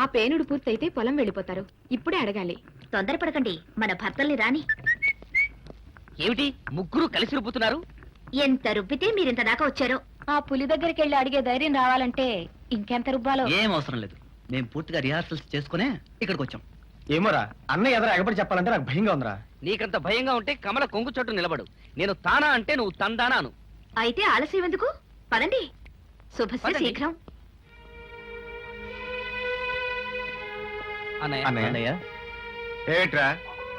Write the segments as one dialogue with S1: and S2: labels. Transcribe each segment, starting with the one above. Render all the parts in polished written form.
S1: ఆ పేనుడు పూర్తయితే పొలం వెళ్ళిపోతారు. ఇప్పుడే అడగాలి.
S2: తొందరపడకండి, మన భర్తల్ని రాని.
S3: ఏమిటి ముగ్గురు కలిసి రుబ్బుతున్నారు?
S2: ఎంత రుబ్బితే మీరింత దాకా వచ్చారో.
S1: ఆ పులి దగ్గరికి వెళ్ళి అడిగే ధైర్యం రావాలంటే ఇంకెంత రుబ్బాలో.
S4: ఏం అవసరం లేదు, మేము పూర్తిగా రిహార్సల్స్ చేసుకునే ఇక్కడికి వచ్చాం.
S5: ఏమోరా, అన్నయ్య ఎదురు ఎగబడి చెప్పాలంటే నాకు భయంగా ఉందిరా.
S3: నీకంత భయంగా ఉంటే కమల కొంగు చోటు నిలబడు. నేను తానా అంటే నువ్వు తందానాను.
S2: అయితే ఆలస్యం ఎందుకు? పదండి. శుభస్య
S3: పదండి.
S2: శీఘ్రం.
S5: అన్నయ్య
S6: ఏమిట్రా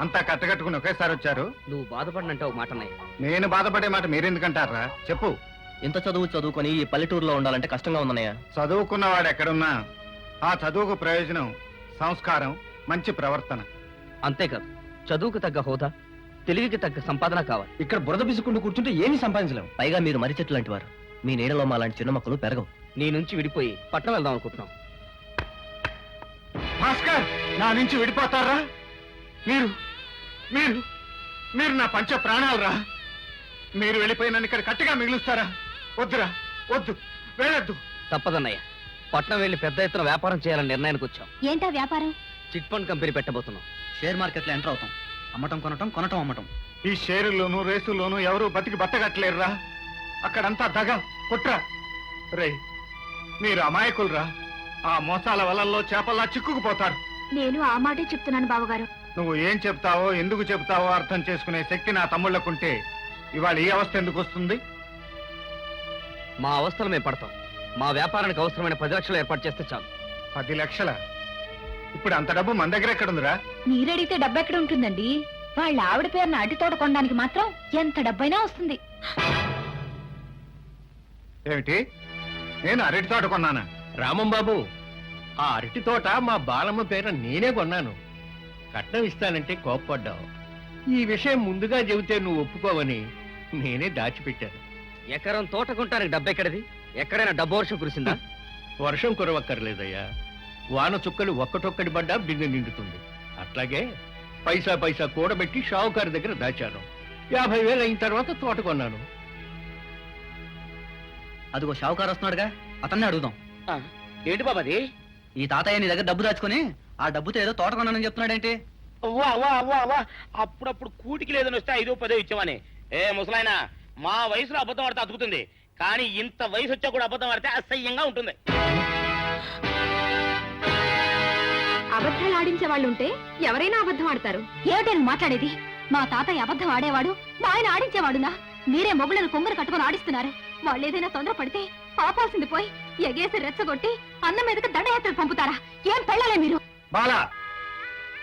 S6: అంతా కట్టకట్టుకుని ఒకేసారి వచ్చారు?
S3: నువ్వు బాధపడినంటే ఒక మాట అన్నయ్య.
S6: నేను బాధపడే మాట మీరెందుకంటారా? చెప్పు.
S4: ఇంత చదువు చదువుకొని ఈ పల్లెటూరులో ఉండాలంటే కష్టంగా ఉందన్నయ్య.
S6: చదువుకున్నవాడు ఎక్కడున్నా ఆ చదువుకు ప్రయోజనం సంస్కారం, మంచి ప్రవర్తన.
S3: అంతేకాదు, చదువుకు తగ్గ హోదా, తెలివికి తగ్గ సంపాదన కావాలి.
S5: ఇక్కడ బురద బిసుకుంటూ కూర్చుంటే ఏమీ సంపాదించలేము.
S4: పైగా మీరు మర్రి చెట్టు లాంటి వారు. మీ నీడలో మా లాంటి చిన్న మొక్కలు పెరగవు.
S3: నీ నుంచి విడిపోయి పట్నం వెళ్దాం అనుకుంటున్నాం.
S6: భాస్కర్, నా నుంచి విడిపోతారా? మీరు మీరు మీరు నా పంచ ప్రాణాలరా. మీరు వెళ్ళిపోయి నన్ను ఇక్కడ కట్టిగా మిగులుస్తారా? వద్దురా, వద్దు, వెళ్ళొద్దు.
S3: తప్పదన్నయ్య, పట్నం వెళ్లి పెద్ద ఎత్తున వ్యాపారం చేయాలని నిర్ణయానికి వచ్చాం.
S2: ఏంటా వ్యాపారం?
S3: చిట్ ఫండ్ కంపెనీ పెట్టబోతున్నాం.
S4: షేర్ మార్కెట్ లో ఎంటర్ అవుతాం. అమ్మటం కొనటం, కొనటం అమ్మటం.
S6: ఈ షేరుల్లోనూ రేసుల్లోనూ ఎవరు బతికి బట్టగట్టలేరురా. అక్కడంతా దగ కుట్ర. రే, మీరు అమాయకులరా. ఆ మోసాల వలల్లో చేపల్లా చిక్కుకుపోతారు.
S2: నేను ఆ మాటే చెప్తున్నాను బావగారు.
S6: నువ్వు ఏం చెప్తావో, ఎందుకు చెప్తావో అర్థం చేసుకునే శక్తి నా తమ్ముళ్లకుంటే ఇవాళ ఈ అవస్థ ఎందుకు వస్తుంది?
S3: మా అవస్థలు మేము పడతాం. మా వ్యాపారానికి అవసరమైన 10 లక్షలు ఏర్పాటు చేస్తే చాలు.
S6: 10 లక్షల? ఇప్పుడు అంత డబ్బు మన దగ్గర ఎక్కడుందిరా?
S1: మీరడిగితే డబ్బు ఎక్కడ ఉంటుందండి? వాళ్ళ ఆవిడ పేరున అడ్డి తోట కొనడానికి మాత్రం ఎంత డబ్బైనా వస్తుంది.
S6: ఏమిటి? నేను అరటి తోట కొన్నానా?
S5: రామం బాబు, ఆ అరటి తోట మా బాలమ్మ పేర నేనే కొన్నాను. కట్నం ఇస్తానంటే కోప్పడ్డావు. ఈ విషయం ముందుగా చెబితే నువ్వు ఒప్పుకోవని నేనే దాచిపెట్టాను.
S3: ఎకరం తోట కొంటానికి డబ్బు ఎక్కడిది? ఎక్కడైనా డబ్బు వర్షం కురిసిందా?
S5: వర్షం కురవక్కర్లేదయ్యా. వాన చుక్కలు ఒక్కటొక్కటి పడ్డా బిందె నిండుతుంది. అట్లాగే పైసా పైసా కూడబెట్టి షావుకారు దగ్గర దాచాను. 50,000 అయిన తర్వాత తోట కొన్నాను.
S4: అదిగో షావుకారు వస్తున్నాడుగా, అతన్నే అడుగుదాం.
S3: ఏంటి బాబాది?
S4: ఈ తాతయ్య నీ దగ్గర డబ్బు దాచుకొని ఆ డబ్బుతో ఏదో తోట కొన్నానని చెప్తున్నాడేంటి?
S7: అప్పుడప్పుడు కూటికి లేదని వస్తే 5-10 ఇచ్చామని. ఏ ముసలాయన, మా వయసులో అబద్ధం ఆడితే అతుకుతుంది, కానీ ఇంత వయసు వచ్చా కూడా అబద్ధం ఆడితే అసహ్యంగా ఉంటుంది.
S1: అబద్ధాలు ఆడించే వాళ్ళు ఉంటే ఎవరైనా అబద్ధం ఆడతారు.
S2: ఏమిటని మాట్లాడేది? మా తాతయ్య అబద్ధం ఆడేవాడు, మా ఆయన ఆడించేవాడునా? మీరే మొగుళ్ళను కొంగరు కట్టుకొని ఆడిస్తున్నారు. వాళ్ళు ఏదైనా తొందర పడితే పాపాల్సింది పోయి ఎగేసి రెచ్చగొట్టి అన్న మీదకి దండయాత్రలు పంపుతారా? ఏం పెళ్ళాలే మీరు?
S6: బాలా,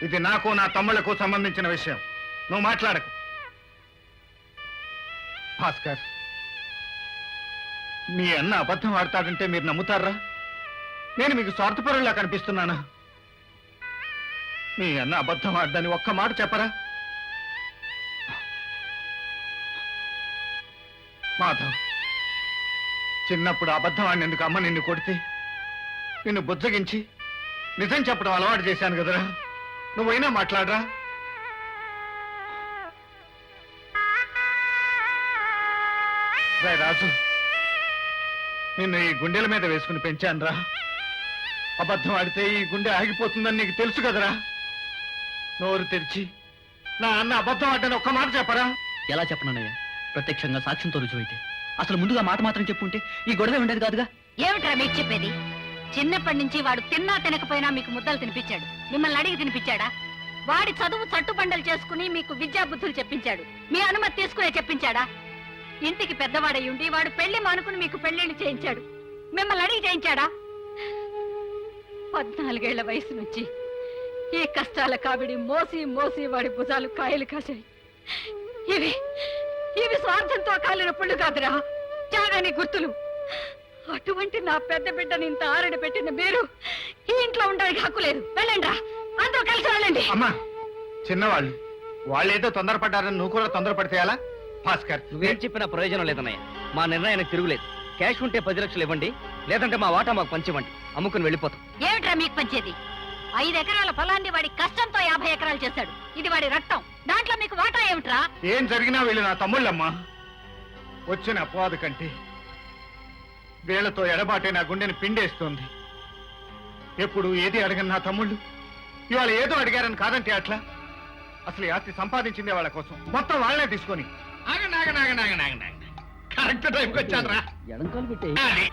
S6: ఇది నాకు నా తమ్ముళ్లకు సంబంధించిన విషయం. నువ్వు మాట్లాడకు. భాస్కర్, మీ అన్న అబద్ధం ఆడతాడంటే మీరు నమ్ముతారా? నేను మీకు స్వార్థపరులా కనిపిస్తున్నానా? మీ అన్న అబద్ధం ఆడదని ఒక్క మాట చెప్పరా? మాధవ్, చిన్నప్పుడు అబద్ధం ఆడినందుకు అమ్మ నిన్ను కొడితే నిన్ను బుజ్జగించి నిజం చెప్పడం అలవాటు చేశాను కదరా. నువ్వైనా మాట్లాడరా? రే రాజు, నిన్ను ఈ గుండెల మీద వేసుకుని పెంచానురా. అబద్ధం ఆడితే ఈ గుండె ఆగిపోతుందని నీకు తెలుసు కదరా. నోరు తెరిచి నా అన్న అబద్ధం ఆడని ఒక్క మాట చెప్పరా?
S4: ఎలా చెప్పనన్నయ్య? ప్రత్యక్షంగా సాక్ష్యంతో రుజువైతే. అసలు ముందుగా మాట మాత్రం చెప్పుంటే ఈ గొడవ ఉండేది కాదుగా.
S2: ఏమిట్రా మీకు చెప్పేది? చిన్నప్పటి నుంచి వాడు తిన్నా తినకపోయినా మీకు ముద్దలు తినిపించాడు. మిమ్మల్ని అడిగి తినిపించాడా? వాడి చదువు చట్టుబండలు చేసుకుని మీకు విద్యా బుద్ధులు చెప్పించాడు. మీ అనుమతి తీసుకునే చెప్పించాడా? ఇంటికి పెద్దవాడై ఉండి వాడు పెళ్లి మానుకుని మీకు పెళ్లిళ్ళు చేయించాడు. మిమ్మల్ని అడిగి చేయించాడా? 14 ఏళ్ల వయసు నుంచి ఈ కష్టాల కావిడి మోసి మోసి వాడి భుజాలు కాయలు కాశాయి. ఇవి ఇవి స్వార్థంతో కాలిన పుళ్ళు కాదురా, త్యాగాని గుర్తులు. అటువంటి నా పెద్ద బిడ్డని ఇంత ఆరడి పెట్టిన మీరు ఈ ఇంట్లో ఉండడానికి హక్కు లేదు. వెళ్ళండి రా, అందరూ కలిసి వెళ్ళండి.
S6: అమ్మా, చిన్నవాళ్ళు వాళ్ళేదో తొందరపడ్డారని నువ్వు కూడా తొందరపడితే ఎలా? భాస్కర్,
S3: నువ్వేం చెప్పినా ప్రయోజనం లేదన్నయ్య. మా నిర్ణయానికి తిరుగులేదు. క్యాష్ ఉంటే 10 లక్షలు ఇవ్వండి, లేదంటే మా వాటా మాకు పంచివ్వండి. అమ్ముకుని వెళ్ళిపోతాం.
S2: ఏమిట్రా మీకు పంచేది? 5 ఎకరాల పొలాన్ని వాడి కష్టంతో 50 ఎకరాలు చేశాడు. ఇది వాడి రక్తం. దాంట్లో మీకు వాటా ఏమిట్రా?
S6: ఏం జరిగినా వీళ్ళు నా తమ్ముళ్ళమ్మా. వచ్చిన అపవాదు కంటే వీళ్లతో ఎడబాటే నా గుండెని పిండేస్తుంది. ఎప్పుడు ఏది అడగని నా తమ్ముళ్ళు ఇవాళ ఏదో అడిగారని కాదంటే అట్లా. అసలు ఈ ఆస్తి సంపాదించిందే వాళ్ళ కోసం, మొత్తం వాళ్ళనే తీసుకొని.
S5: కరెక్ట్ టైంకి వచ్చాను రా. అది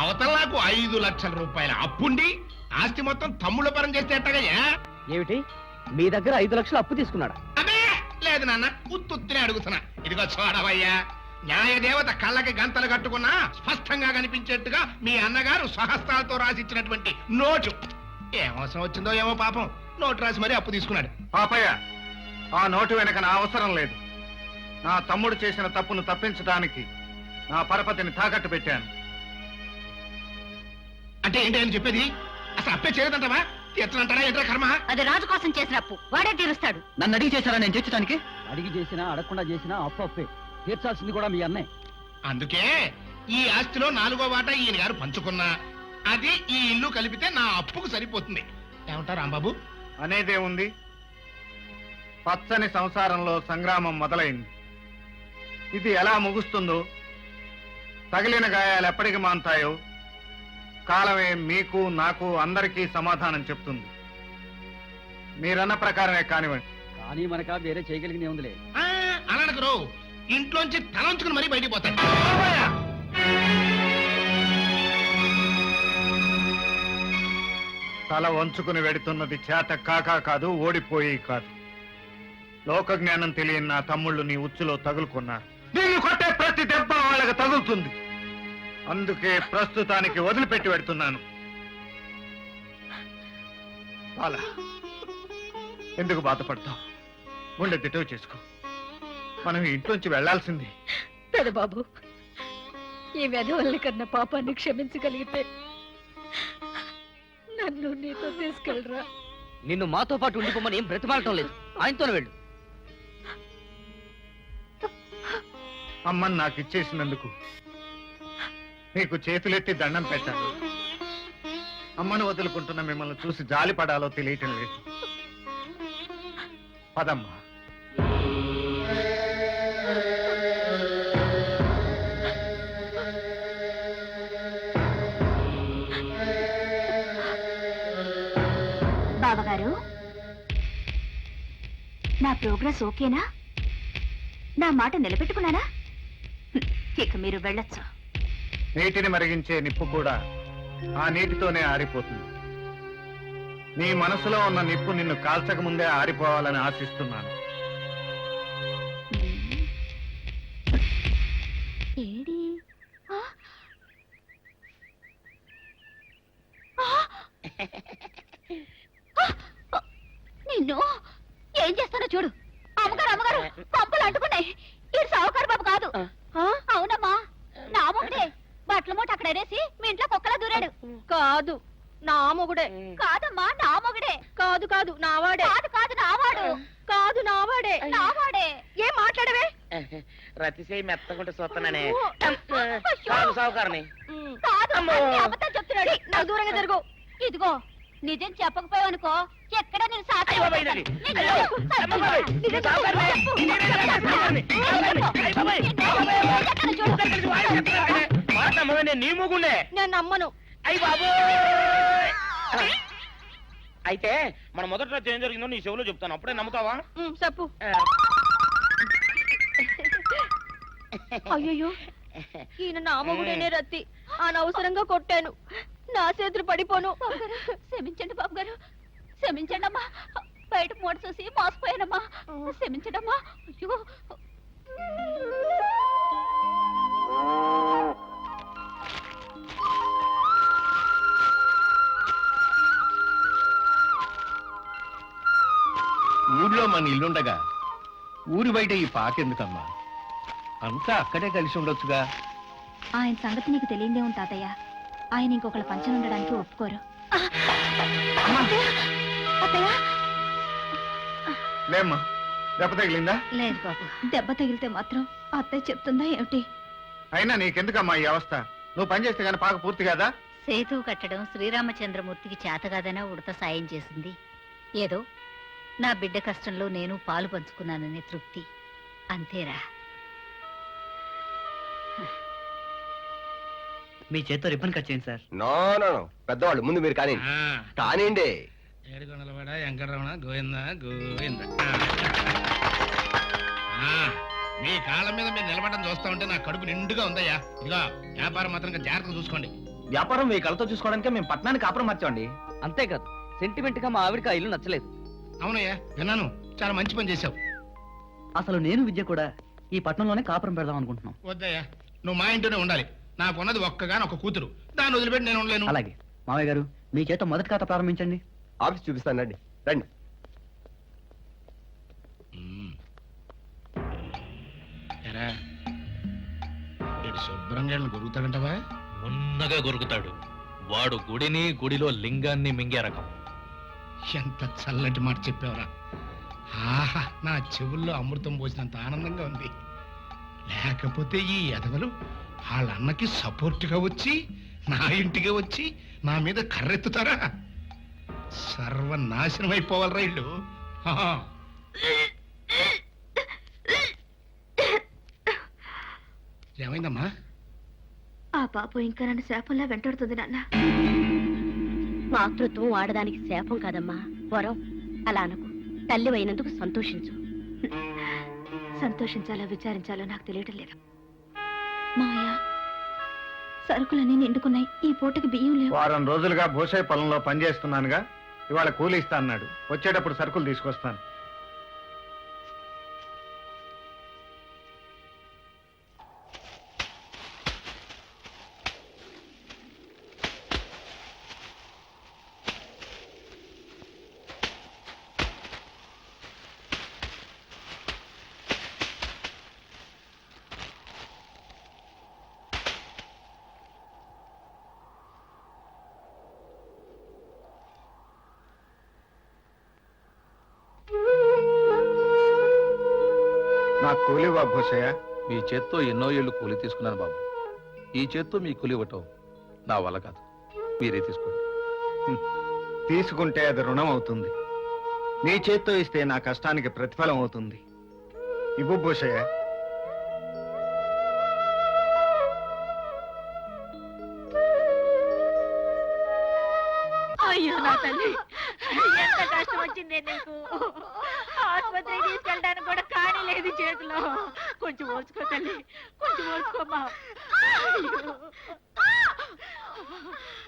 S5: అవతల నాకు 5 లక్షల రూపాయల అప్పుండి ఆస్తి మొత్తం తమ్ముళ్ళ పరం చేస్తే ఎట్టగయ్యా?
S3: ఏమిటి మీ దగ్గర 5 లక్షలు అప్పు తీసుకున్నాడా?
S5: అదే లేదు నాన్న, ఉత్తుత్తినే అడుగుతున్నా. ఇదిగో చూడవయ్యా, న్యాయదేవత కళ్ళకి గంతలు కట్టుకున్నా స్పష్టంగా కనిపించేట్టుగా మీ అన్నగారు స్వహస్తాలతో రాసిచ్చినటువంటి నోటు. ఏం అవసరం వచ్చిందో ఏమో పాపం, నోటు రాసి మరీ అప్పు తీసుకున్నాడు.
S6: పాపయ్య, ఆ నోటు వెనక నా అవసరం లేదు. నా తమ్ముడు చేసిన తప్పును తప్పించడానికి నా పరపతిని తాకట్టు పెట్టాను.
S5: అంటే ఏంటి అని చెప్పేది? అసలు అప్పే చేయదంటావా? తీర్చనంటారా ఏంట్రా కర్మ?
S2: అది రాజు కోసం చేసిన అప్పు, వాడే తీరుస్తాడు.
S4: నన్ను అడిగి చేశారా నేను తీర్చడానికి? అడిగి చేసినా అడగకుండా చేసినా అప్పు అప్పే, తీర్చాల్సింది కూడా మీ అన్నే.
S5: అందుకే ఈ ఆస్తిలో 4వ వాటా ఈయన గారు పంచుకున్నా అది ఈ ఇల్లు కలిపితే నా అప్పుకు సరిపోతుంది. ఏమంటారు రాంబాబు?
S6: అనేదే ఉంది. పచ్చని సంసారంలో సంగ్రామం మొదలైంది. ఇది ఎలా ముగుస్తుందో, తగిలిన గాయాలు ఎప్పటికి మాన్తాయో కాలమే మీకు నాకు అందరికీ సమాధానం చెప్తుంది. మీరన్న ప్రకారమే కానివ్వండి.
S4: కానీ మనక వేరే చేయగలిగింది ఉందిలే.
S5: అనడకరు, ఇంట్లోంచి తలంచుకుని మరీ బయటికి పోతాడు.
S6: తల వంచుకుని వెడుతున్నది చేత కాకా కాదు, ఓడిపోయి కాదు. లోక జ్ఞానం తెలియని నా తమ్ముళ్ళు నీ ఉచ్చులో తగులుకున్నారు. నిన్ను కొట్టే ప్రతి దెబ్బ వాళ్ళకి తగులుతుంది. అందుకే ప్రస్తుతానికి వదిలిపెట్టి పెడుతున్నాను. అలా ఎందుకు బాధపడతావు? గుండె దిటవు చేసుకో. మనం ఇంట్లోంచి వెళ్లాల్సింది.
S2: పెదబాబు, ఈ వెధవల్ని కన్నా పాపాన్ని క్షమించగలిగితే నన్ను నీతో తీసుకెళ్ళరా.
S3: నిన్ను మాతో పాటు ఉండిపోమని ఏం బ్రతిమాలటం లేదు, ఆయనతోనే వెళ్ళు.
S6: అమ్మని నాకు ఇచ్చేసినందుకు నీకు చేతులెత్తి దండం పెట్టాను. అమ్మను వదులుకుంటున్న మిమ్మల్ని చూసి జాలి పడాలో తెలియటం లేదు. పదమ్మా.
S1: బావగారు, నా ప్రోగ్రెస్ ఓకేనా? నా మాట నిలబెట్టుకున్నానా? ఇక మీరు వెళ్ళొచ్చు.
S6: నీటిని మరిగించే నిప్పు కూడా ఆ నీటితోనే ఆరిపోతుంది. నీ మనసులో ఉన్న నిప్పు నిన్ను కాల్చక ముందే ఆరిపోవాలని ఆశిస్తున్నాను.
S1: ఏడి నిన్ను ఏం చేస్తానో చూడు. అమ్మగారు అమ్మగారు, పంపలు అంటుకున్నాయి. ఇది సావుకారు బాబు కాదు. అవునమ్మా, నా మొగుడే. బట్టల మూట అక్కడ ఎరేసి మీ ఇంట్లో కుక్కలా దూరాడు.
S2: కాదు, నా మొగుడే.
S1: కాదమ్మా, నా మొగుడే.
S2: కాదు కాదు, నావాడే.
S1: కాదు కాదు, నావాడు.
S2: కాదు, నావాడే.
S1: నావాడే.
S2: ఏం మాట్లాడవే?
S7: రతిసేయి మెత్తకుంటే చూస్తున్నానే.
S1: అయ్యో.
S7: సావుకారని
S1: కాదు,
S7: అమ్మో.
S1: అన్ని అబద్ధాలు చెప్తున్నాడు.
S2: నాకు దూరంగా జరుగు.
S1: ఇదిగో, నిజం చెప్పకపోయావనుకో ఎక్కడ నేను సాక్షి
S7: అయ్యో బాబాయ్, ఇది. అయ్యో, అమ్మ బాబాయ్, ఇది సావుకారని. ఇది సావుకారని. అయ్య బాబాయ్, మాట నమ్మవే, నేను నీ మూగుండే.
S2: నేను నమ్మను.
S7: అయ్యి బాబు. అయితే మన మొదటి రాత్రి ఏం జరిగిందో నీ చెవులో చెప్తాను, అప్పుడే నమ్ముతావా?
S2: చెప్పు. అయ్యో, ఈయన నా మొగుడేనే రత్తి. అనవసరంగా కొట్టాను. నా చేతులు పడిపోను.
S1: క్షమించండి బాబు గారు, క్షమించండి అమ్మా. బయట మూట చూసి మోసపోయానమ్మా. క్షమించండి అమ్మా. అయ్యో,
S5: ఊర్లో మన ఇల్లుండగా ఊరి బయట ఈ పాకెందుకమ్మా? అంతా అక్కడే కలిసి ఉండొచ్చుగా.
S1: ఆయన సంగతి నీకు తెలియదే ఉంది తాతయ్య. ఆయన ఇంకొకళ్ళ పంచన ఉండడానికి ఒప్పుకోరు.
S6: లేమ్మా, దెబ్బ తగిలిందా?
S1: లేదు బాబు, దెబ్బ తగిలితే మాత్రం అత్తయ్య చెప్తుందా ఏమిటి?
S6: అయినా నీకెందుకమ్మా ఈ అవస్థ? నువ్వు పని చేస్తే గానీ పాక పూర్తి కదా.
S2: సేతు కట్టడం శ్రీరామచంద్రమూర్తికి చేతగాదనా ఉడత సాయం చేసింది. ఏదో నా బిడ్డ కష్టంలో నేను పాలు పంచుకున్నాననే తృప్తి, అంతేరా.
S4: మీ చేత్తో రిబ్బన్ కట్ చేయండి సార్.
S8: నో నో నో, పెద్దవాళ్ళు ముందు మీరు కానీ కానివ్వండి.
S5: ఏడుకొండలవాడ వెంకటరమణ గోవింద గోవింద. మీ కాళ్ళ మీద మీరు నిలబడడం చూస్తా ఉంటే నా కడుపు నిండుగా ఉందయ్యా. ఇదిగో వ్యాపారం మాత్రం జాగ్రత్తగా చూసుకోండి.
S6: వ్యాపారం మీ కళ్ళతో చూసుకోవడానికి మేము పట్టణానికి కాపురం మార్చామండి.
S3: అంతేకాదు, సెంటిమెంట్ గా మా ఆవిడకి ఆ ఇల్లు నచ్చలేదు.
S5: అవునయ్యా, విన్నాను. చాలా మంచి పని చేశావు.
S4: అసలు నేను విద్య కూడా ఈ పట్టణంలోనే కాపురం పెడదాం అనుకుంటున్నాం.
S5: వద్దయ్యా, నువ్వు మా ఇంట్లోనే ఉండాలి. నాకున్నది ఒక్కగాని ఒక కూతురు, దాన్ని వదిలిపెట్టి నేను ఉండలేను.
S4: అలాగే మామయ్య గారు, మీ చేత మొదటి ఖాతా ప్రారంభించండి.
S8: ఆఫీస్ చూపిస్తాను, రండి రండి.
S5: ఎరా, ఇటు శుభ్రంగా గొరుగుతాడంటవా?
S9: ఉన్నగా గొరుకుతాడు. వాడు గుడిని, గుడిలో లింగాన్ని మింగే రకం.
S5: ఎంత చల్లటి మాట చెప్పావురా. ఆహా, నా చెవుల్లో అమృతం పోసినంత ఆనందంగా ఉంది. లేకపోతే ఈ ఎదవలు వాళ్ళ అన్నకి సపోర్ట్గా వచ్చి నా ఇంటికి వచ్చి నా మీద కర్రెత్తుతారా? సర్వనాశనం అయిపోవాలరా ఇల్లు. ఏమైందమ్మా?
S1: ఆ పాపం ఇంకా నన్ను శాపంలా వెంటాడుతుంది నాన్న.
S10: మాతృత్వం ఆడదానికి శాపం కాదమ్మా, వరం. అలా అనకు. తల్లి అయినందుకు సంతోషించు.
S1: సంతోషించాలో విచారించాలో నాకు తెలియటం లేదు. మావయ్య, సరుకులన్నీ నిండుకున్నాయి. ఈ పూటకి బియ్యం లేవు.
S6: వారం రోజులుగా భూసాయి పొలంలో పనిచేస్తున్నానుగా, ఇవాళ కూలి ఇస్తా అన్నాడు. వచ్చేటప్పుడు సరుకులు తీసుకొస్తాను. నాకు కూలి ఇవ్వ భూసయ్య.
S9: మీ చేత్తో ఎన్నో ఏళ్ళు కూలి తీసుకున్నాను బాబు. ఈ చేత్తో మీ కూలి ఇవ్వటం నా వల్ల కాదు. మీరే తీసుకోండి.
S6: తీసుకుంటే అది రుణం అవుతుంది. నీ చేత్తో ఇస్తే నా కష్టానికి ప్రతిఫలం అవుతుంది. ఇవ్వు భూసయ్య.
S2: అయ్యో నా తల్లి, ఎంత కష్టం వచ్చిందే నీకు. ఆసుపత్రికి తీసుకెళ్ళడానికి కూడా కానీ లేదు చేతిలో. కొంచెం ఓర్చుకో తల్లి, కొంచెం ఓర్చుకోమ్మా.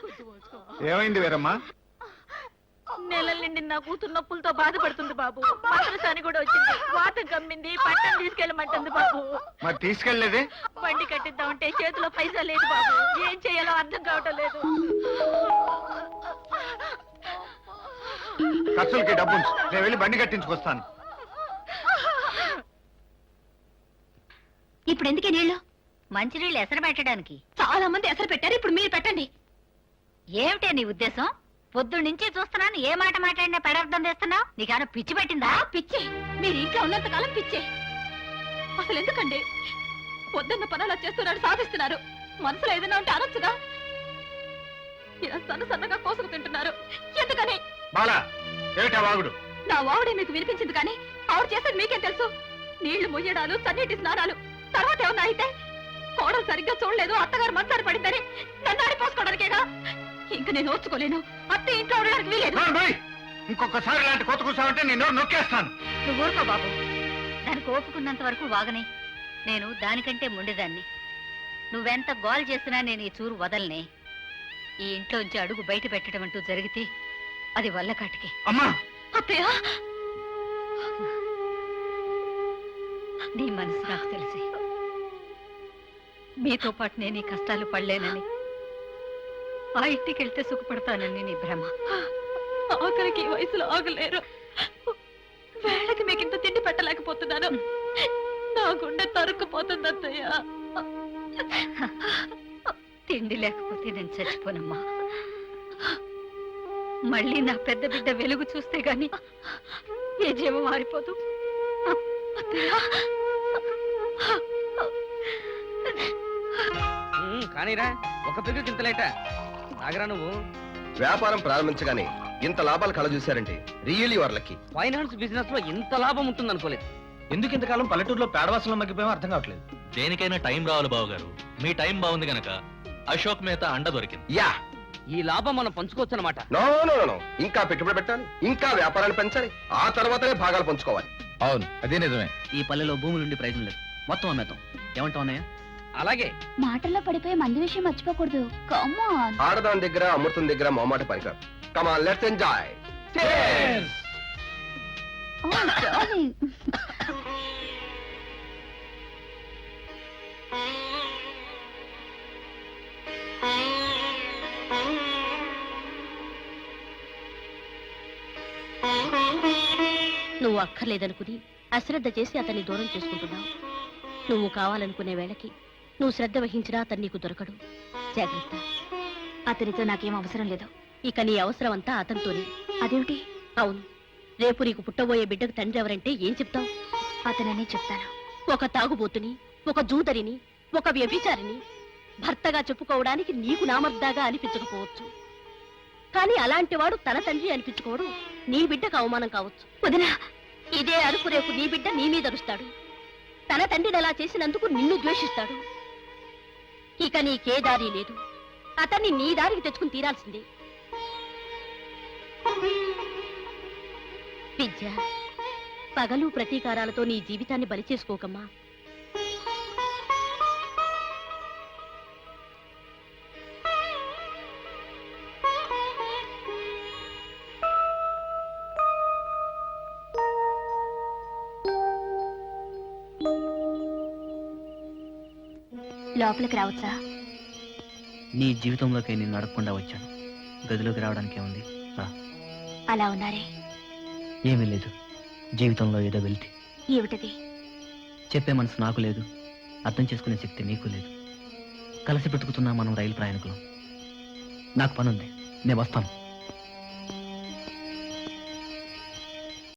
S2: కొంచెం ఓర్చుకో.
S6: ఏమైంది వీరమ్మా?
S2: నెలల నుండి నా కూతురు నొప్పులతో బాధపడుతుంది బాబు. మంత్రసాని కూడా వచ్చింది. వాతం కమ్మింది. పట్టణం తీసుకెళ్ళమంటుంది బాబు.
S6: మరి తీసుకెళ్లేదే?
S2: బండి కట్టిద్దామంటే చేతిలో పైసా లేదు బాబు. ఏం చేయాలో అర్థం కావటం లేదు.
S6: ఖర్చులకి డబ్బు ఉంచు. నేను వెళ్ళి బండి కట్టించుకొస్తాను.
S1: ఇప్పుడు ఎందుకే నీళ్ళు?
S10: మంచినీళ్ళు ఎసరు పెట్టడానికి.
S1: చాలా మంది ఎసరు పెట్టారు, ఇప్పుడు మీరు పెట్టండి.
S10: ఏమిటే నీ ఉద్దేశం? పొద్దున్నుంచి చూస్తున్నాను, ఏ మాట మాట్లాడినా పెడర్థం చేస్తున్నావు. నీకేమైనా పిచ్చి పెట్టిందా?
S1: పిచ్చే, మీరు ఇంట్లో ఉన్నంత కాలం పిచ్చే. అసలు ఎందుకండి పొద్దున్న పనులు చేస్తున్నాడు, సాధిస్తున్నారు. మనసులో ఏదైనా ఉంటే అనొచ్చుగా. ఇలా సన్న సన్నగా కోసుకు తింటున్నారు. ఎందుకని?
S6: బాలా, ఏమిటా వాగుడు?
S1: నా వావుడే మీకు వినిపించింది కానీ ఆవిడ చేసేది మీకేం తెలుసు? నీళ్లు మొయ్యడాలు, చన్నీటి స్నానాలు. తర్వాత ఏమన్నా అయితే కోడలు సరిగ్గా చూడలేదు, అత్తగారు మనసారి పడిందని నన్ను ఆడిపోసుకోవడానికేగా. ఇంక నేను ఓర్చుకోలేను. అత్త ఇంట్లో ఉండడానికి వీలేదు.
S6: ఇంకొకసారి ఇలాంటి కొత్త కూర్చోమంటే నేను నొక్కేస్తాను.
S10: నువ్వు ఊరుకో బాబు. దానికి ఓపుకున్నంత వరకు వాగనే. నేను దానికంటే ముండేదాన్ని. నువ్వెంత గోల్ చేసినా నేను ఈ చూరు వదలనే. ఈ ఇంట్లోంచి అడుగు బయట పెట్టడం అంటూ జరిగితే అది వల్ల కాటికి.
S6: అమ్మా,
S1: అత్తయ్య,
S2: నీ మనసు నాకు తెలిసి మీతో పాటు నేను ఈ కష్టాలు పడలేనని, ఆ ఇంటికి వెళ్తే సుఖపడతానని నీ భ్రమ.
S1: ఆఖరికి ఈ వయసులో ఆగలేరు. వేళకి మీకు ఇంత తిండి పెట్టలేకపోతున్నాను. నా గుండె తరుక్కుపోతుంది అత్తయ్య.
S2: తిండి లేకపోతే నేను చచ్చిపోనమ్మా. మళ్ళీ నా పెద్ద బిడ్డ వెలుగు చూస్తే గాని ఏ జీవం మారిపోదు.
S3: కానీరా, ఒక పెరుగు తింటలేట. నాగరా, నువ్వు
S8: వ్యాపారం ప్రారంభించగానే ఇంత లాభాలు కళ చూశారంటే రియల్లీ వాళ్ళకి.
S3: ఫైనాన్స్ బిజినెస్ లో ఇంత లాభం ఉంటుంది అనుకోలేదు.
S9: ఎందుకు ఇంతకాలం పల్లెటూరులో పేడవాసంలో మగ్గిపోయామో అర్థం కావట్లేదు. దేనికైనా టైం రావాలి బావగారు. మీ టైం బాగుంది గనక అశోక్ మేత అండ దొరికింది.
S8: యా.
S3: ఈ లాభం మనం పంచుకోవచ్చు అనమాట.
S8: నో నో నో, ఇంకా పెట్టుబడి పెట్టాలి, ఇంకా వ్యాపారాన్ని పెంచాలి, ఆ తర్వాతనే భాగాలు పంచుకోవాలి.
S6: అవును, అదే నిజమే.
S4: ఈ పల్లెలో భూములుండి ప్రయోజనం లేదు. మొత్తం అమ్మేద్దాం. ఏమంటావు అన్నయ్య?
S3: అలాగే.
S1: మాటల్లో పడిపోయి మంది విషయం మర్చిపోకూడదు. కమాన్.
S8: ఆడదాని దగ్గర అమృతం దగ్గర మొహమాట పనికారు. కమాన్, లెట్స్ ఎంజాయ్.
S10: నువ్వు అక్కర్లేదనుకుని అశ్రద్ధ చేసి అతన్ని దూరం చేసుకుంటున్నావు. నువ్వు కావాలనుకునే వేళకి నువ్వు శ్రద్ధ వహించినా అతను నీకు దొరకడు. జాగ్రత్త.
S1: అతనితో నాకేం అవసరం లేదు.
S10: ఇక నీ అవసరం అంతా అతనితోనే.
S1: అదేమిటి?
S10: అవును, రేపు నీకు పుట్టబోయే బిడ్డకు తండ్రి ఎవరంటే ఏం చెప్తావు?
S1: అతననే చెప్తాను.
S10: ఒక తాగుబోతుని, ఒక జూదరిని, ఒక వ్యభిచారిని భర్తగా చెప్పుకోవడానికి నీకు నామర్దాగా అనిపించకపోవచ్చు, కానీ అలాంటి వాడు తన తండ్రి అనిపించుకోవడం నీ బిడ్డకు అవమానం కావచ్చు.
S1: వదినా,
S10: ఇదే అరుపు రేపు నీ బిడ్డ నీ మీద అరుస్తాడు. తన తండ్రిని అలా చేసినందుకు నిన్ను ద్వేషిస్తాడు. ఇక నీకే దారి లేదు. అతన్ని నీ దారికి తెచ్చుకుని తీరాల్సిందే. విద్య, పగలు ప్రతీకారాలతో నీ జీవితాన్ని బలి చేసుకోకమ్మా.
S1: లోపలికి రావచ్చా?
S4: నీ జీవితంలోకి నేను నడకుండా వచ్చాను. గదిలోకి రావడానికి ఏముంది? రా.
S1: అలా ఉన్నారే.
S4: ఏమీ లేదు. జీవితంలో ఏదో వెళ్తే
S1: ఏమిటది?
S4: చెప్పే మనసు నాకు లేదు, అర్థం చేసుకునే శక్తి నీకు లేదు. కలిసి పెట్టుకుతున్నా మనం రైలు ప్రయాణికులం. నాకు పనుంది, నేను వస్తాను.